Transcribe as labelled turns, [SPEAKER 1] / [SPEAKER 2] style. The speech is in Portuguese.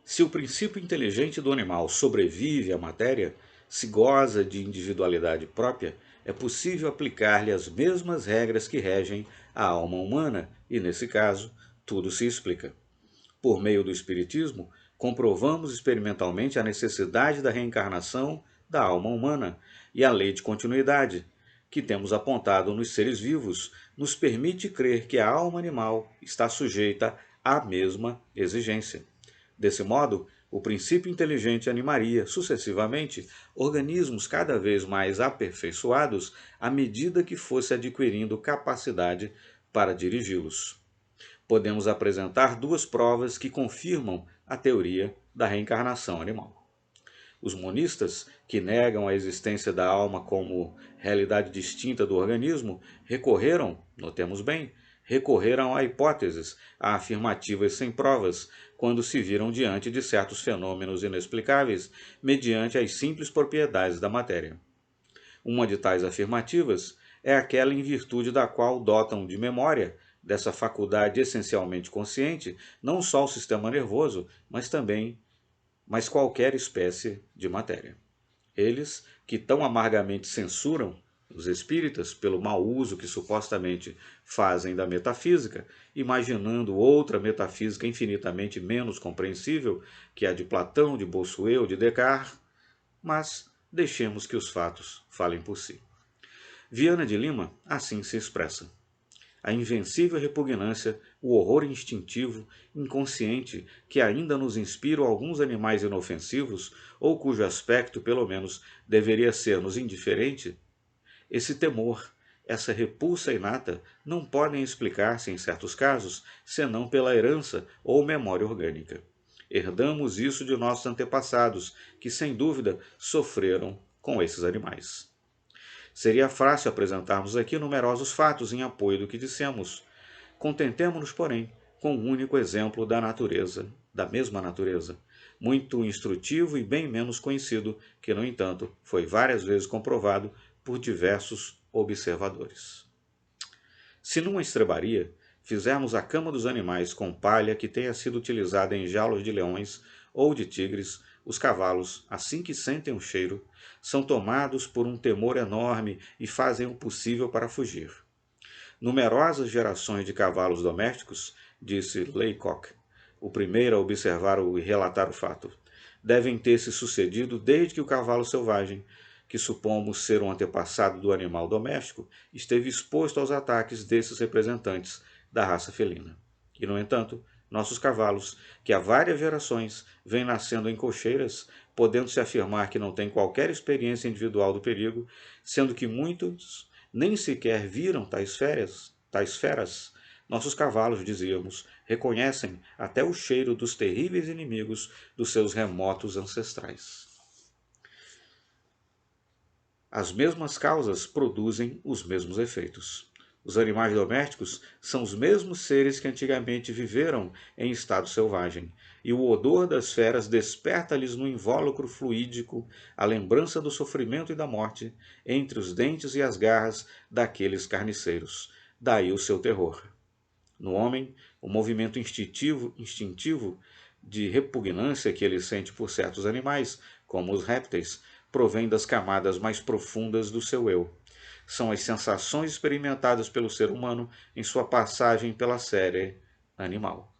[SPEAKER 1] Se o princípio inteligente do animal sobrevive à matéria, se goza de individualidade própria, é possível aplicar-lhe as mesmas regras que regem a alma humana e, nesse caso, tudo se explica. Por meio do Espiritismo, comprovamos experimentalmente a necessidade da reencarnação da alma humana e a lei de continuidade, que temos apontado nos seres vivos, nos permite crer que a alma animal está sujeita à mesma exigência. Desse modo, o princípio inteligente animaria, sucessivamente, organismos cada vez mais aperfeiçoados à medida que fosse adquirindo capacidade para dirigi-los. Podemos apresentar duas provas que confirmam a teoria da reencarnação animal. Os monistas, que negam a existência da alma como realidade distinta do organismo, notemos bem, recorreram a hipóteses, a afirmativas sem provas, quando se viram diante de certos fenômenos inexplicáveis, mediante as simples propriedades da matéria. Uma de tais afirmativas é aquela em virtude da qual dotam de memória, dessa faculdade essencialmente consciente, não só o sistema nervoso, mas qualquer espécie de matéria. Eles, que tão amargamente censuram os espíritas pelo mau uso que supostamente fazem da metafísica, imaginando outra metafísica infinitamente menos compreensível que a de Platão, de Bossuet, de Descartes, mas deixemos que os fatos falem por si. Viana de Lima assim se expressa: a invencível repugnância, o horror instintivo, inconsciente, que ainda nos inspiram alguns animais inofensivos, ou cujo aspecto, pelo menos, deveria ser-nos indiferente, esse temor, essa repulsa inata, não podem explicar-se, em certos casos, senão pela herança ou memória orgânica. Herdamos isso de nossos antepassados, que, sem dúvida, sofreram com esses animais. Seria fácil apresentarmos aqui numerosos fatos em apoio do que dissemos. Contentemo-nos, porém, com um único exemplo da natureza, da mesma natureza, muito instrutivo e bem menos conhecido, que, no entanto, foi várias vezes comprovado por diversos observadores. Se numa estrebaria fizermos a cama dos animais com palha que tenha sido utilizada em jaulas de leões ou de tigres, os cavalos, assim que sentem o cheiro, são tomados por um temor enorme e fazem o possível para fugir. Numerosas gerações de cavalos domésticos, disse Laycock, o primeiro a observar e relatar o fato, devem ter se sucedido desde que o cavalo selvagem, que supomos ser um antepassado do animal doméstico, esteve exposto aos ataques desses representantes da raça felina. E, no entanto, nossos cavalos, que há várias gerações vêm nascendo em cocheiras, podendo-se afirmar que não têm qualquer experiência individual do perigo, sendo que muitos nem sequer viram tais feras, nossos cavalos, dizíamos, reconhecem até o cheiro dos terríveis inimigos dos seus remotos ancestrais. As mesmas causas produzem os mesmos efeitos. Os animais domésticos são os mesmos seres que antigamente viveram em estado selvagem, e o odor das feras desperta-lhes no invólucro fluídico a lembrança do sofrimento e da morte entre os dentes e as garras daqueles carniceiros. Daí o seu terror. No homem, o movimento instintivo de repugnância que ele sente por certos animais, como os répteis, provém das camadas mais profundas do seu eu. São as sensações experimentadas pelo ser humano em sua passagem pela série animal.